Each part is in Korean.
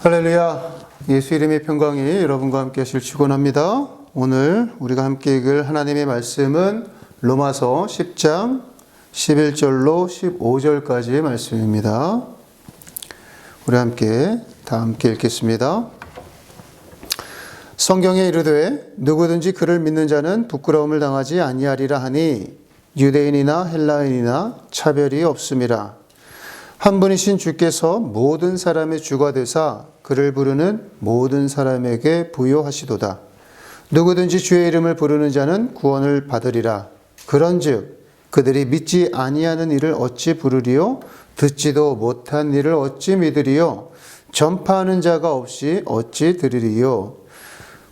할렐루야. 예수 이름의 평강이 여러분과 함께 하실 축원합니다. 오늘 우리가 함께 읽을 하나님의 말씀은 로마서 10장 11절로 15절까지의 말씀입니다. 우리 다 함께 읽겠습니다. 성경에 이르되 누구든지 그를 믿는 자는 부끄러움을 당하지 아니하리라 하니 유대인이나 헬라인이나 차별이 없음이라. 한 분이신 주께서 모든 사람의 주가 되사 그를 부르는 모든 사람에게 부요하시도다. 누구든지 주의 이름을 부르는 자는 구원을 받으리라. 그런즉 그들이 믿지 아니하는 이를 어찌 부르리요? 듣지도 못한 이를 어찌 믿으리요? 전파하는 자가 없이 어찌 들으리요?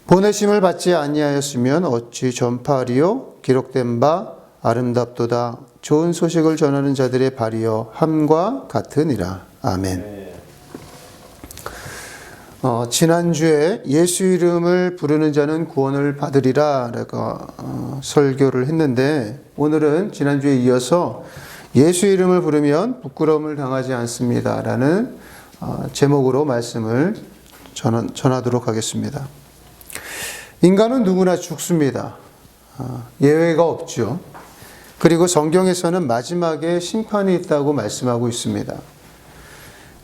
보내심을 받지 아니하였으면 어찌 전파하리요? 기록된 바 아름답도다. 좋은 소식을 전하는 자들의 발이여 함과 같으니라. 아멘. 지난주에 예수 이름을 부르는 자는 구원을 받으리라 라고 설교를 했는데, 오늘은 지난주에 이어서 예수 이름을 부르면 부끄러움을 당하지 않습니다 라는 제목으로 말씀을 전하도록 하겠습니다. 인간은 누구나 죽습니다. 예외가 없죠. 그리고 성경에서는 마지막에 심판이 있다고 말씀하고 있습니다.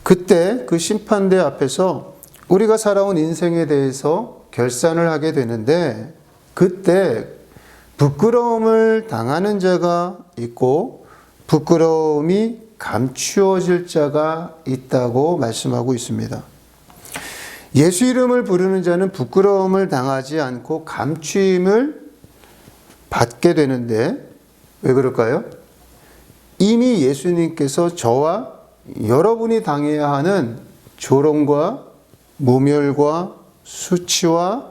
그때 그 심판대 앞에서 우리가 살아온 인생에 대해서 결산을 하게 되는데, 그때 부끄러움을 당하는 자가 있고 부끄러움이 감추어질 자가 있다고 말씀하고 있습니다. 예수 이름을 부르는 자는 부끄러움을 당하지 않고 감추임을 받게 되는데, 왜 그럴까요? 이미 예수님께서 저와 여러분이 당해야 하는 조롱과 모멸과 수치와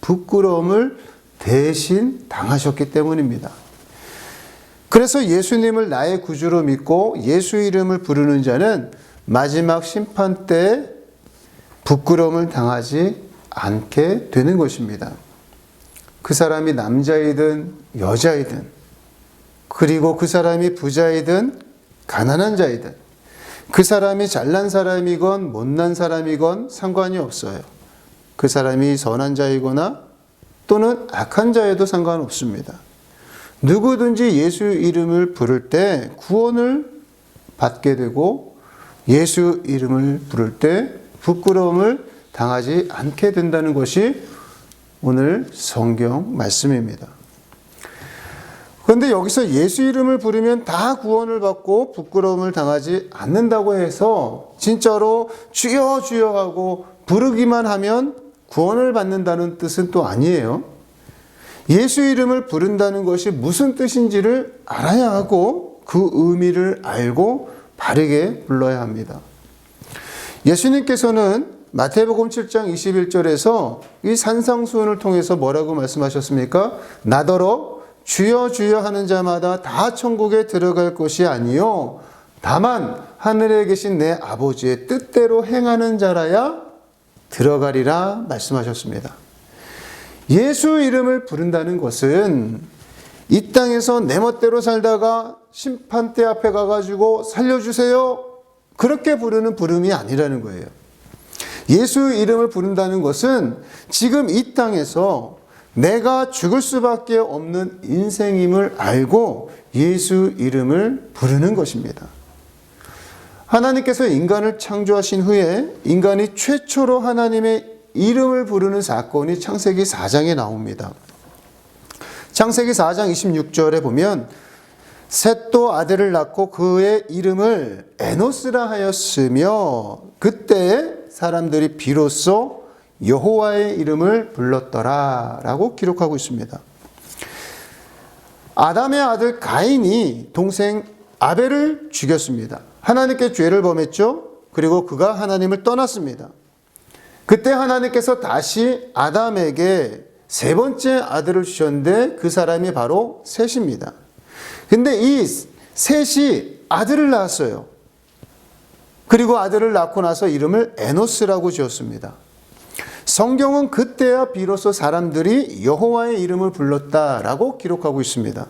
부끄러움을 대신 당하셨기 때문입니다. 그래서 예수님을 나의 구주로 믿고 예수 이름을 부르는 자는 마지막 심판 때 부끄러움을 당하지 않게 되는 것입니다. 그 사람이 남자이든 여자이든, 그리고 그 사람이 부자이든 가난한 자이든, 그 사람이 잘난 사람이건 못난 사람이건 상관이 없어요. 그 사람이 선한 자이거나 또는 악한 자에도 상관없습니다. 누구든지 예수 이름을 부를 때 구원을 받게 되고, 예수 이름을 부를 때 부끄러움을 당하지 않게 된다는 것이 오늘 성경 말씀입니다. 그런데 여기서 예수 이름을 부르면 다 구원을 받고 부끄러움을 당하지 않는다고 해서 진짜로 주여 주여 하고 부르기만 하면 구원을 받는다는 뜻은 또 아니에요. 예수 이름을 부른다는 것이 무슨 뜻인지를 알아야 하고 그 의미를 알고 바르게 불러야 합니다. 예수님께서는 마태복음 7장 21절에서 이 산상수훈을 통해서 뭐라고 말씀하셨습니까? 나더러 주여 주여 하는 자마다 다 천국에 들어갈 것이 아니요 다만 하늘에 계신 내 아버지의 뜻대로 행하는 자라야 들어가리라 말씀하셨습니다. 예수 이름을 부른다는 것은 이 땅에서 내 멋대로 살다가 심판대 앞에 가가지고 살려주세요 그렇게 부르는 부름이 아니라는 거예요. 예수 이름을 부른다는 것은 지금 이 땅에서 내가 죽을 수밖에 없는 인생임을 알고 예수 이름을 부르는 것입니다. 하나님께서 인간을 창조하신 후에 인간이 최초로 하나님의 이름을 부르는 사건이 창세기 4장에 나옵니다. 창세기 4장 26절에 보면 셋도 아들을 낳고 그의 이름을 에노스라 하였으며 그때 사람들이 비로소 여호와의 이름을 불렀더라 라고 기록하고 있습니다. 아담의 아들 가인이 동생 아벨을 죽였습니다. 하나님께 죄를 범했죠. 그리고 그가 하나님을 떠났습니다. 그때 하나님께서 다시 아담에게 세 번째 아들을 주셨는데 그 사람이 바로 셋입니다. 근데 이 셋이 아들을 낳았어요. 그리고 아들을 낳고 나서 이름을 에노스라고 지었습니다. 성경은 그때야 비로소 사람들이 여호와의 이름을 불렀다라고 기록하고 있습니다.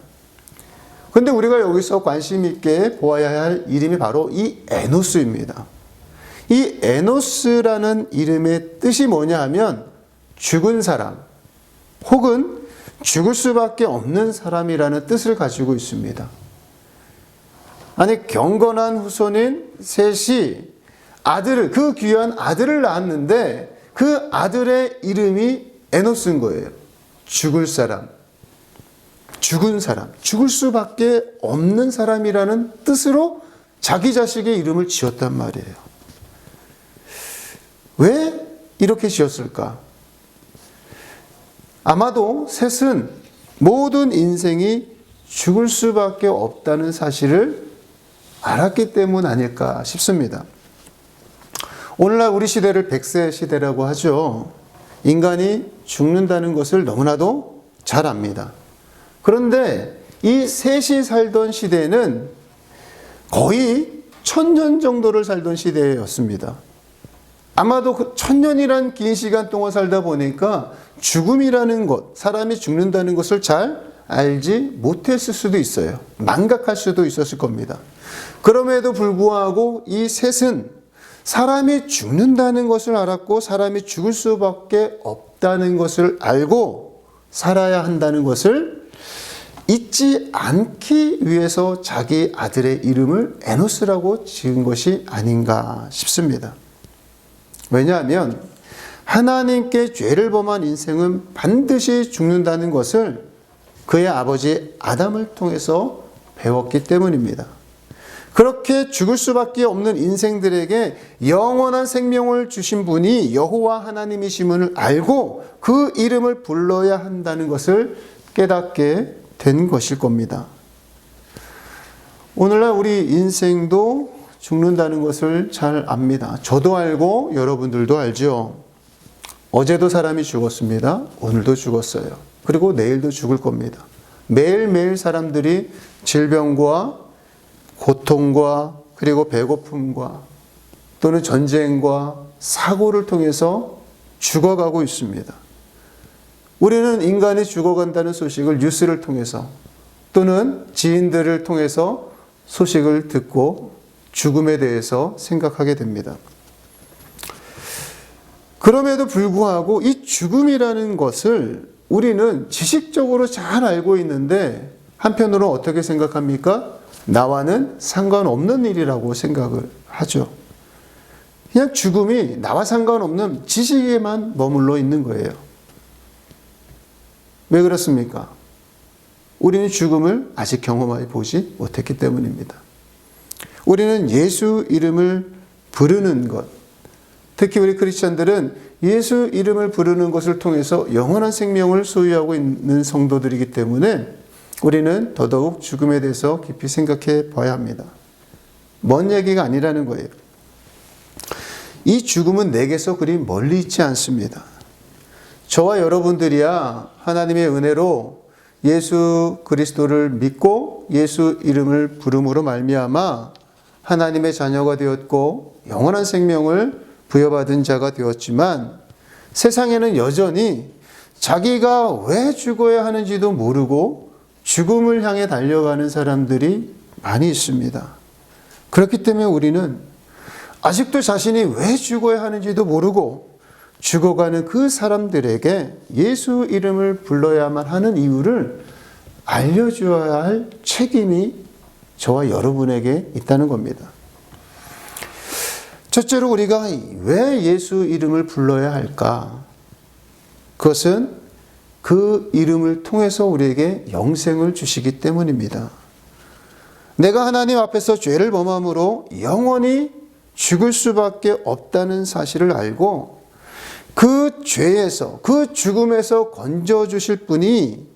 그런데 우리가 여기서 관심 있게 보아야 할 이름이 바로 이 에노스입니다. 이 에노스라는 이름의 뜻이 뭐냐 하면 죽은 사람 혹은 죽을 수밖에 없는 사람이라는 뜻을 가지고 있습니다. 아니, 경건한 후손인 셋이 그 귀한 아들을 낳았는데 그 아들의 이름이 에노스인 거예요. 죽을 사람, 죽은 사람, 죽을 수밖에 없는 사람이라는 뜻으로 자기 자식의 이름을 지었단 말이에요. 왜 이렇게 지었을까? 아마도 셋은 모든 인생이 죽을 수밖에 없다는 사실을 알았기 때문 아닐까 싶습니다. 오늘날 우리 시대를 100세 시대라고 하죠. 인간이 죽는다는 것을 너무나도 잘 압니다. 그런데 이 셋이 살던 시대는 거의 1000년 정도를 살던 시대였습니다. 아마도 그 1000년이란 긴 시간 동안 살다 보니까 죽음이라는 것, 사람이 죽는다는 것을 잘 알지 못했을 수도 있어요. 망각할 수도 있었을 겁니다. 그럼에도 불구하고 이 셋은 사람이 죽는다는 것을 알았고 사람이 죽을 수밖에 없다는 것을 알고 살아야 한다는 것을 잊지 않기 위해서 자기 아들의 이름을 에노스라고 지은 것이 아닌가 싶습니다. 왜냐하면 하나님께 죄를 범한 인생은 반드시 죽는다는 것을 그의 아버지 아담을 통해서 배웠기 때문입니다. 그렇게 죽을 수밖에 없는 인생들에게 영원한 생명을 주신 분이 여호와 하나님이심을 알고 그 이름을 불러야 한다는 것을 깨닫게 된 것일 겁니다. 오늘날 우리 인생도 죽는다는 것을 잘 압니다. 저도 알고 여러분들도 알죠. 어제도 사람이 죽었습니다. 오늘도 죽었어요. 그리고 내일도 죽을 겁니다. 매일매일 사람들이 질병과 고통과 그리고 배고픔과 또는 전쟁과 사고를 통해서 죽어가고 있습니다. 우리는 인간이 죽어간다는 소식을 뉴스를 통해서 또는 지인들을 통해서 소식을 듣고 죽음에 대해서 생각하게 됩니다. 그럼에도 불구하고 이 죽음이라는 것을 우리는 지식적으로 잘 알고 있는데 한편으로 어떻게 생각합니까? 나와는 상관없는 일이라고 생각을 하죠. 그냥 죽음이 나와 상관없는 지식에만 머물러 있는 거예요. 왜 그렇습니까? 우리는 죽음을 아직 경험해 보지 못했기 때문입니다. 우리는 예수 이름을 부르는 것, 특히 우리 크리스천들은 예수 이름을 부르는 것을 통해서 영원한 생명을 소유하고 있는 성도들이기 때문에 우리는 더더욱 죽음에 대해서 깊이 생각해 봐야 합니다. 먼 얘기가 아니라는 거예요. 이 죽음은 내게서 그리 멀리 있지 않습니다. 저와 여러분들이야 하나님의 은혜로 예수 그리스도를 믿고 예수 이름을 부름으로 말미암아 하나님의 자녀가 되었고 영원한 생명을 부여받은 자가 되었지만 세상에는 여전히 자기가 왜 죽어야 하는지도 모르고 죽음을 향해 달려가는 사람들이 많이 있습니다. 그렇기 때문에 우리는 아직도 자신이 왜 죽어야 하는지도 모르고 죽어가는 그 사람들에게 예수 이름을 불러야만 하는 이유를 알려줘야 할 책임이 저와 여러분에게 있다는 겁니다. 첫째로 우리가 왜 예수 이름을 불러야 할까? 그것은 그 이름을 통해서 우리에게 영생을 주시기 때문입니다. 내가 하나님 앞에서 죄를 범함으로 영원히 죽을 수밖에 없다는 사실을 알고 그 죄에서, 그 죽음에서 건져주실 분이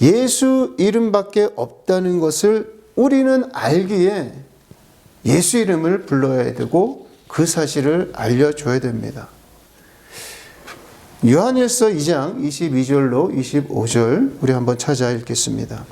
예수 이름밖에 없다는 것을 우리는 알기에 예수 이름을 불러야 되고 그 사실을 알려줘야 됩니다. 요한일서 2장 22절로 25절 우리 한번 찾아 읽겠습니다.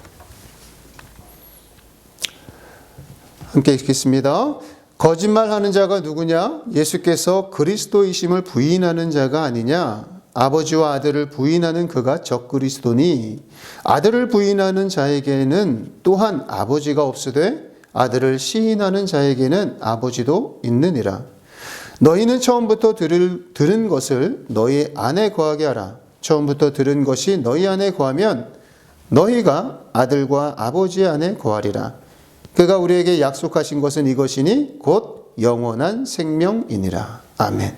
함께 읽겠습니다. 거짓말하는 자가 누구냐? 예수께서 그리스도이심을 부인하는 자가 아니냐? 아버지와 아들을 부인하는 그가 적그리스도니 아들을 부인하는 자에게는 또한 아버지가 없으되 아들을 시인하는 자에게는 아버지도 있느니라. 너희는 처음부터 들은 것을 너희 안에 거하게 하라. 처음부터 들은 것이 너희 안에 거하면 너희가 아들과 아버지 안에 거하리라. 그가 우리에게 약속하신 것은 이것이니 곧 영원한 생명이니라. 아멘.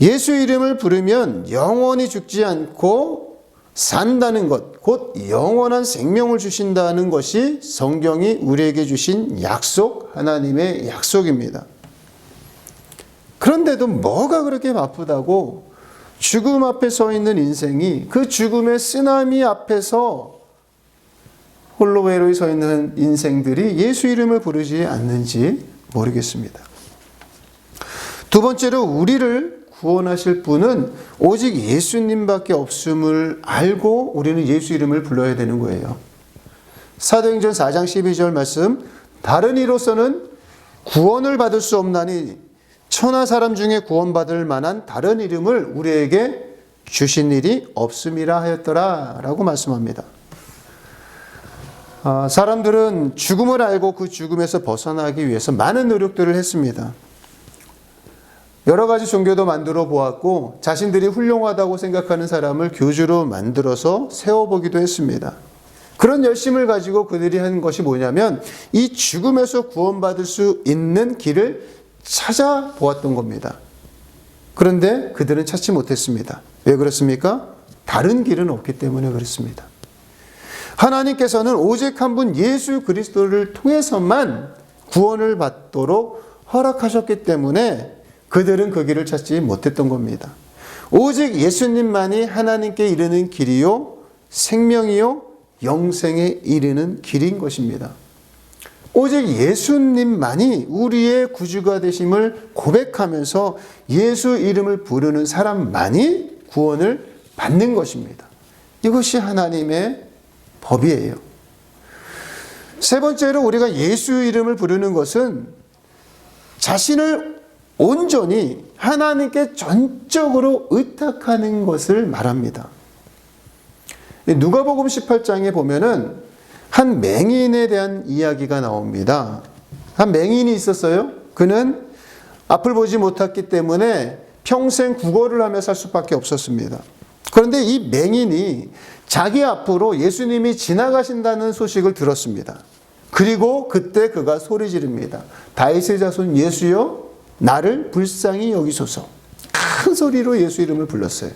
예수 이름을 부르면 영원히 죽지 않고 산다는 것, 곧 영원한 생명을 주신다는 것이 성경이 우리에게 주신 약속, 하나님의 약속입니다. 그런데도 뭐가 그렇게 바쁘다고 죽음 앞에 서 있는 인생이 그 죽음의 쓰나미 앞에서 홀로 외로이 서 있는 인생들이 예수 이름을 부르지 않는지 모르겠습니다. 두 번째로 우리를 구원하실 분은 오직 예수님밖에 없음을 알고 우리는 예수 이름을 불러야 되는 거예요. 사도행전 4장 12절 말씀, 다른 이로서는 구원을 받을 수 없나니 천하 사람 중에 구원받을 만한 다른 이름을 우리에게 주신 일이 없음이라 하였더라 라고 말씀합니다. 사람들은 죽음을 알고 그 죽음에서 벗어나기 위해서 많은 노력들을 했습니다. 여러 가지 종교도 만들어 보았고 자신들이 훌륭하다고 생각하는 사람을 교주로 만들어서 세워보기도 했습니다. 그런 열심을 가지고 그들이 한 것이 뭐냐면 이 죽음에서 구원받을 수 있는 길을 찾아보았던 겁니다. 그런데 그들은 찾지 못했습니다. 왜 그렇습니까? 다른 길은 없기 때문에 그렇습니다. 하나님께서는 오직 한 분 예수 그리스도를 통해서만 구원을 받도록 허락하셨기 때문에 그들은 그 길을 찾지 못했던 겁니다. 오직 예수님만이 하나님께 이르는 길이요, 생명이요, 영생에 이르는 길인 것입니다. 오직 예수님만이 우리의 구주가 되심을 고백하면서 예수 이름을 부르는 사람만이 구원을 받는 것입니다. 이것이 하나님의 법이에요. 세 번째로 우리가 예수 이름을 부르는 것은 자신을 온전히 하나님께 전적으로 의탁하는 것을 말합니다. 누가복음 18장에 보면은 한 맹인에 대한 이야기가 나옵니다. 한 맹인이 있었어요. 그는 앞을 보지 못했기 때문에 평생 구걸을 하며 살 수밖에 없었습니다. 그런데 이 맹인이 자기 앞으로 예수님이 지나가신다는 소식을 들었습니다. 그리고 그때 그가 소리 지릅니다. 다윗의 자손 예수여, 나를 불쌍히 여기소서. 큰 소리로 예수 이름을 불렀어요.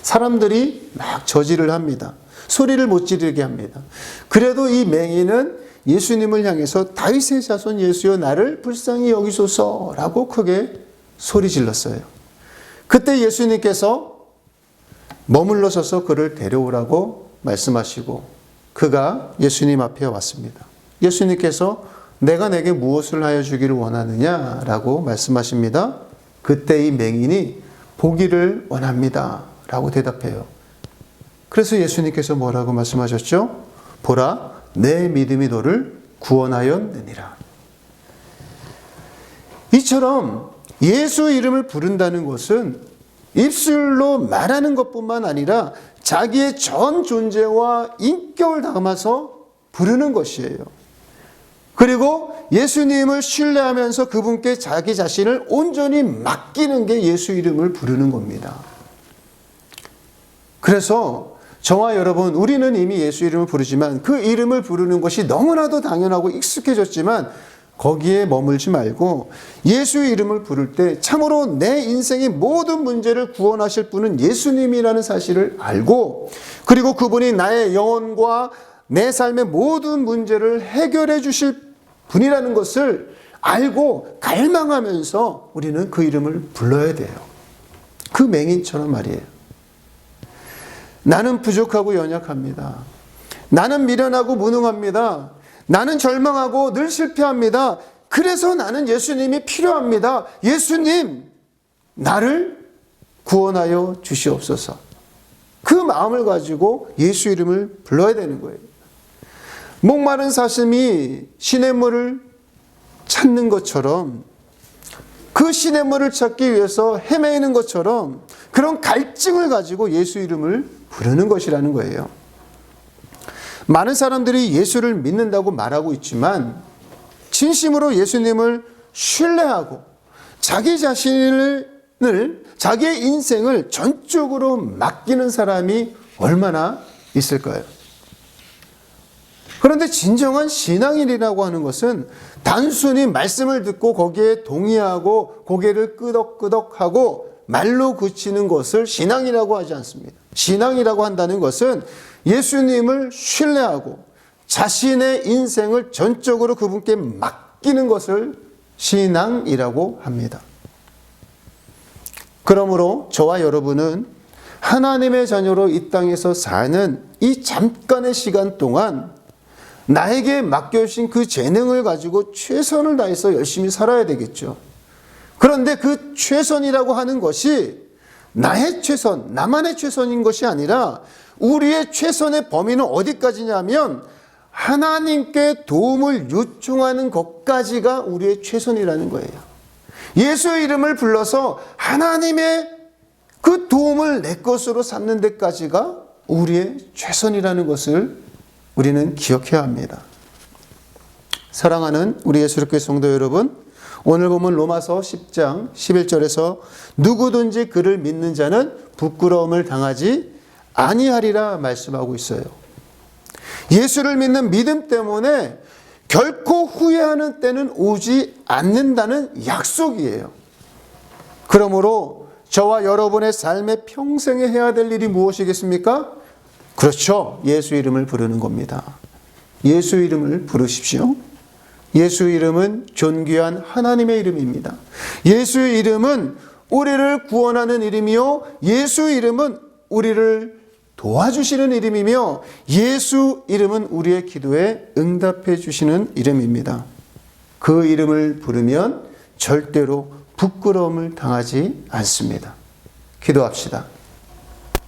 사람들이 막 저지를 합니다. 소리를 못 지르게 합니다. 그래도 이 맹인은 예수님을 향해서 다윗의 자손 예수여 나를 불쌍히 여기소서라고 크게 소리 질렀어요. 그때 예수님께서 머물러 서서 그를 데려오라고 말씀하시고 그가 예수님 앞에 왔습니다. 예수님께서 내가 내게 무엇을 하여 주기를 원하느냐 라고 말씀하십니다. 그때 이 맹인이 보기를 원합니다 라고 대답해요. 그래서 예수님께서 뭐라고 말씀하셨죠? 보라, 내 믿음이 너를 구원하였느니라. 이처럼 예수 이름을 부른다는 것은 입술로 말하는 것뿐만 아니라 자기의 전 존재와 인격을 담아서 부르는 것이에요. 그리고 예수님을 신뢰하면서 그분께 자기 자신을 온전히 맡기는 게 예수 이름을 부르는 겁니다. 그래서 저와 여러분, 우리는 이미 예수 이름을 부르지만 그 이름을 부르는 것이 너무나도 당연하고 익숙해졌지만 거기에 머물지 말고 예수 이름을 부를 때 참으로 내 인생의 모든 문제를 구원하실 분은 예수님이라는 사실을 알고 그리고 그분이 나의 영혼과 내 삶의 모든 문제를 해결해 주실 분이라는 것을 알고 갈망하면서 우리는 그 이름을 불러야 돼요. 그 맹인처럼 말이에요. 나는 부족하고 연약합니다. 나는 미련하고 무능합니다. 나는 절망하고 늘 실패합니다. 그래서 나는 예수님이 필요합니다. 예수님, 나를 구원하여 주시옵소서. 그 마음을 가지고 예수 이름을 불러야 되는 거예요. 목마른 사슴이 시냇물을 찾는 것처럼 그 시냇물을 찾기 위해서 헤매는 것처럼 그런 갈증을 가지고 예수 이름을 부르는 것이라는 거예요. 많은 사람들이 예수를 믿는다고 말하고 있지만 진심으로 예수님을 신뢰하고 자기 자신을, 자기의 인생을 전적으로 맡기는 사람이 얼마나 있을까요? 그런데 진정한 신앙인이라고 하는 것은 단순히 말씀을 듣고 거기에 동의하고 고개를 끄덕끄덕하고 말로 그치는 것을 신앙이라고 하지 않습니다. 신앙이라고 한다는 것은 예수님을 신뢰하고 자신의 인생을 전적으로 그분께 맡기는 것을 신앙이라고 합니다. 그러므로 저와 여러분은 하나님의 자녀로 이 땅에서 사는 이 잠깐의 시간 동안 나에게 맡겨주신 그 재능을 가지고 최선을 다해서 열심히 살아야 되겠죠. 그런데 그 최선이라고 하는 것이 나의 최선, 나만의 최선인 것이 아니라 우리의 최선의 범위는 어디까지냐면 하나님께 도움을 요청하는 것까지가 우리의 최선이라는 거예요. 예수의 이름을 불러서 하나님의 그 도움을 내 것으로 삼는 데까지가 우리의 최선이라는 것을 우리는 기억해야 합니다. 사랑하는 우리 예수님의 성도 여러분, 오늘 보면 로마서 10장 11절에서 누구든지 그를 믿는 자는 부끄러움을 당하지 아니하리라 말씀하고 있어요. 예수를 믿는 믿음 때문에 결코 후회하는 때는 오지 않는다는 약속이에요. 그러므로 저와 여러분의 삶의 평생에 해야 될 일이 무엇이겠습니까? 그렇죠. 예수 이름을 부르는 겁니다. 예수 이름을 부르십시오. 예수 이름은 존귀한 하나님의 이름입니다. 예수 이름은 우리를 구원하는 이름이요, 예수 이름은 우리를 도와주시는 이름이며, 예수 이름은 우리의 기도에 응답해 주시는 이름입니다. 그 이름을 부르면 절대로 부끄러움을 당하지 않습니다. 기도합시다.